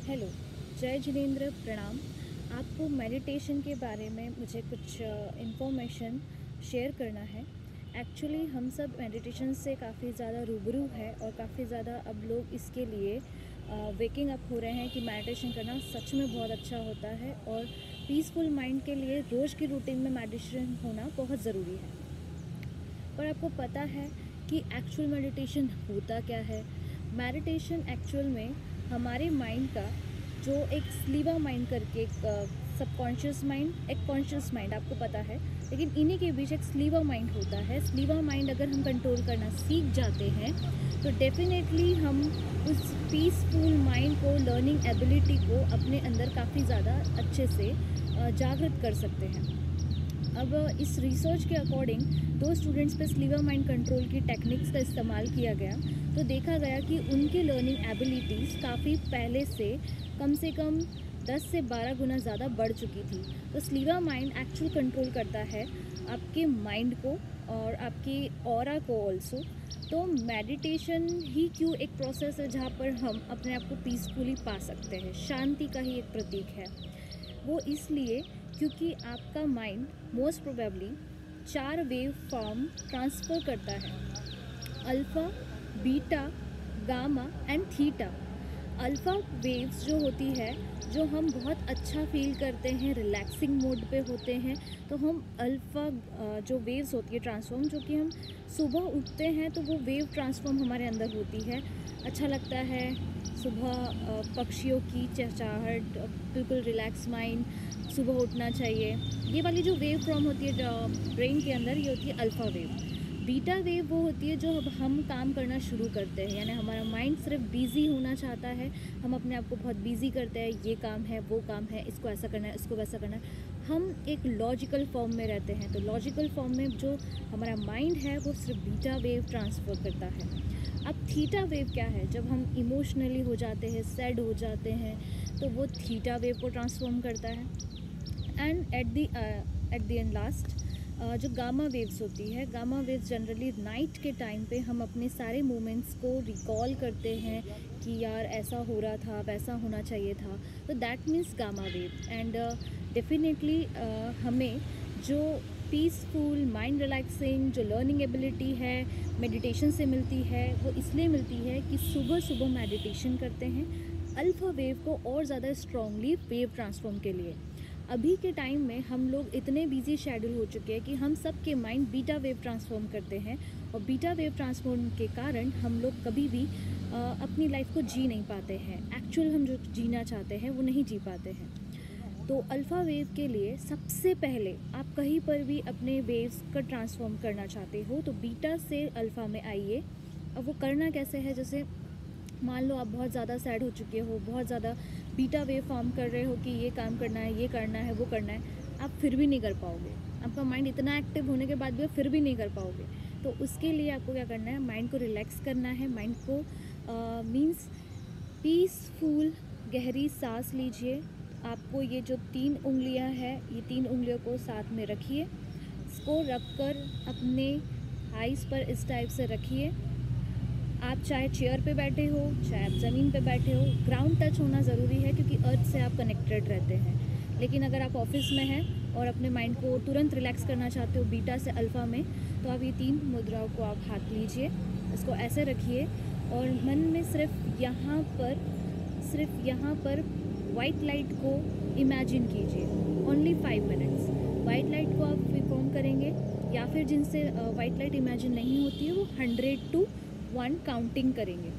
Hello, जय जिनेंद्र, प्रणाम। आपको मेडिटेशन के बारे में मुझे कुछ इन्फॉर्मेशन शेयर करना है। एक्चुअली हम सब मेडिटेशन से काफ़ी ज़्यादा रूबरू है और काफ़ी ज़्यादा अब लोग इसके लिए वेकिंग अप हो रहे हैं कि मेडिटेशन करना सच में बहुत अच्छा होता है और पीसफुल माइंड के लिए रोज़ की रूटीन में मेडिटेशन होना बहुत ज़रूरी है। पर आपको पता है कि एक्चुअल मेडिटेशन होता क्या है? मेडिटेशन एक्चुअल में हमारे माइंड का जो एक स्लीवा माइंड करके एक सबकॉन्शियस माइंड, एक कॉन्शियस माइंड, आपको पता है, लेकिन इन्हीं के बीच एक स्लीवा माइंड होता है। स्लीवा माइंड अगर हम कंट्रोल करना सीख जाते हैं तो डेफिनेटली हम उस पीसफुल माइंड को, लर्निंग एबिलिटी को अपने अंदर काफ़ी ज़्यादा अच्छे से जागृत कर सकते हैं। अब इस रिसर्च के अकॉर्डिंग दो स्टूडेंट्स पे स्लीवर माइंड कंट्रोल की टेक्निक्स का इस्तेमाल किया गया तो देखा गया कि उनकी लर्निंग एबिलिटीज़ काफ़ी पहले से कम 10 से 12 गुना ज़्यादा बढ़ चुकी थी। तो स्लीवर माइंड एक्चुअल कंट्रोल करता है आपके माइंड को और आपकी ऑरा को ऑल्सो। तो मेडिटेशन ही क्यों एक प्रोसेस है जहाँ पर हम अपने आप को पीसफुली पा सकते हैं, शांति का ही एक प्रतीक है। वो इसलिए क्योंकि आपका mind most probably 4 wave form transfer करता है: alpha, beta, gamma and theta. Alpha waves जो होती है, जो हम बहुत अच्छा फील करते हैं, रिलैक्सिंग मोड पे होते हैं, तो हम अल्फ़ा जो वेव्स होती है ट्रांसफॉर्म, जो कि हम सुबह उठते हैं तो वो वेव ट्रांसफॉर्म हमारे अंदर होती है। अच्छा लगता है सुबह पक्षियों की चहचहाहट, बिल्कुल रिलैक्स माइंड, सुबह उठना चाहिए। ये वाली जो वेव फॉर्म होती है ब्रेन के अंदर, ये होती है अल्फ़ा वेव। बीटा वेव वो होती है जो अब हम काम करना शुरू करते हैं, यानी हमारा माइंड सिर्फ बिज़ी होना चाहता है, हम अपने आप को बहुत बिज़ी करते हैं, ये काम है, वो काम है, इसको ऐसा करना है, इसको वैसा करना है। हम एक लॉजिकल फॉर्म में रहते हैं, तो लॉजिकल फॉर्म में जो हमारा माइंड है वो सिर्फ बीटा वेव ट्रांसफ़र करता है। अब थीटा वेव क्या है? जब हम इमोशनली हो जाते हैं, सैड हो जाते हैं, तो वो थीटा वेव को ट्रांसफॉर्म करता है। And at the end last जो गामा वेव्स होती है, गामा वेव्स जनरली नाइट के टाइम पे हम अपने सारे मोमेंट्स को रिकॉल करते हैं कि यार ऐसा हो रहा था, वैसा होना चाहिए था, तो that means gamma wave. And definitely हमें जो पीसफुल, माइंड रिलैक्सिंग जो लर्निंग एबिलिटी है मेडिटेशन से मिलती है, वो इसलिए मिलती है कि सुबह सुबह मेडिटेशन करते हैं अल्फ़ा वेव को और ज़्यादा स्ट्रॉन्गली वेव ट्रांसफॉर्म के लिए। अभी के टाइम में हम लोग इतने बिजी शेड्यूल हो चुके हैं कि हम सब के माइंड बीटा वेव ट्रांसफॉर्म करते हैं और बीटा वेव ट्रांसफॉर्म के कारण हम लोग कभी भी अपनी लाइफ को जी नहीं पाते हैं। एक्चुअल हम जो जीना चाहते हैं वो नहीं जी पाते हैं। तो अल्फ़ा वेव के लिए सबसे पहले आप कहीं पर भी अपने वेव्स का ट्रांसफॉर्म करना चाहते हो तो बीटा से अल्फ़ा में आइए। अब वो करना कैसे है? जैसे मान लो आप बहुत ज़्यादा सैड हो चुके हो, बहुत ज़्यादा बीटा वेव फॉर्म कर रहे हो कि ये काम करना है, ये करना है, वो करना है, आप फिर भी नहीं कर पाओगे। आपका माइंड इतना एक्टिव होने के बाद भी आप फिर भी नहीं कर पाओगे। तो उसके लिए आपको क्या करना है? माइंड को रिलैक्स करना है। माइंड को मीन्स पीसफुल गहरी सांस लीजिए। आपको ये जो 3 उंगलियां हैं, ये 3 उंगलियों को साथ में रखिए। इसको रखकर अपने आइज़ पर इस टाइप से रखिए। आप चाहे चेयर पे बैठे हो, चाहे आप ज़मीन पे बैठे हो, ग्राउंड टच होना ज़रूरी है क्योंकि अर्थ से आप कनेक्टेड रहते हैं। लेकिन अगर आप ऑफिस में हैं और अपने माइंड को तुरंत रिलैक्स करना चाहते हो बीटा से अल्फ़ा में, तो आप ये 3 मुद्राओं को आप हाथ लीजिए, इसको ऐसे रखिए और मन में सिर्फ यहाँ पर वाइट लाइट को इमेजिन कीजिए। ओनली 5 मिनट्स वाइट लाइट को आप फॉर्म करेंगे, या फिर जिनसे वाइट लाइट इमेजिन नहीं होती है वो 100 to 1 काउंटिंग करेंगे।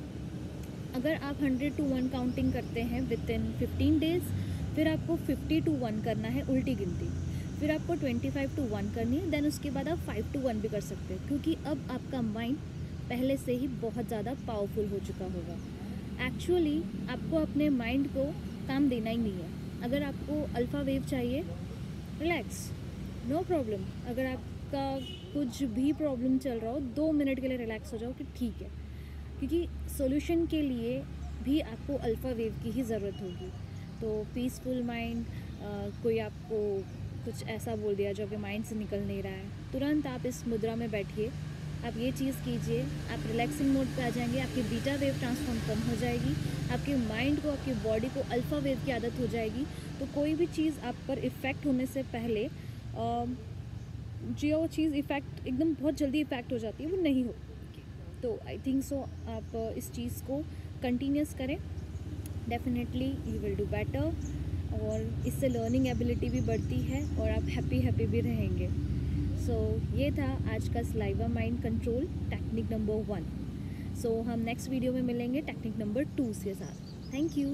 अगर आप 100 to 1 काउंटिंग करते हैं विद इन 15 डेज़, फिर आपको 50 to 1 करना है उल्टी गिनती, फिर आपको 25 to 1 करनी है, देन उसके बाद आप 5 to 1 भी कर सकते हैं क्योंकि अब आपका माइंड पहले से ही बहुत ज़्यादा पावरफुल हो चुका होगा। एक्चुअली आपको अपने माइंड को काम देना ही नहीं है। अगर आपको अल्फ़ा वेव चाहिए, रिलैक्स, नो प्रॉब्लम। अगर आपका कुछ भी प्रॉब्लम चल रहा हो, 2 मिनट के लिए रिलैक्स हो जाओ कि ठीक है, क्योंकि सॉल्यूशन के लिए भी आपको अल्फ़ा वेव की ही ज़रूरत होगी। तो पीसफुल माइंड, कोई आपको कुछ ऐसा बोल दिया जो आपके माइंड से निकल नहीं रहा है, तुरंत आप इस मुद्रा में बैठिए आप ये चीज़ कीजिए, आप रिलैक्सिंग मोड पे आ जाएंगे, आपकी बीटा वेव ट्रांसफॉर्म कम हो जाएगी, आपके माइंड को, आपकी बॉडी को अल्फ़ा वेव की आदत हो जाएगी। तो कोई भी चीज़ आप पर इफ़ेक्ट होने से पहले जो चीज़ इफ़ेक्ट एकदम बहुत जल्दी इफ़ेक्ट हो जाती है वो नहीं होगी। तो आई थिंक सो आप इस चीज़ को कंटिन्यूस करें, definitely you will do better, और इससे लर्निंग एबिलिटी भी बढ़ती है और आप हैप्पी भी रहेंगे। सो ये था आज का saliva mind control technique number 1। सो हम नेक्स्ट वीडियो में मिलेंगे टेक्निक नंबर 2 के साथ। Thank you.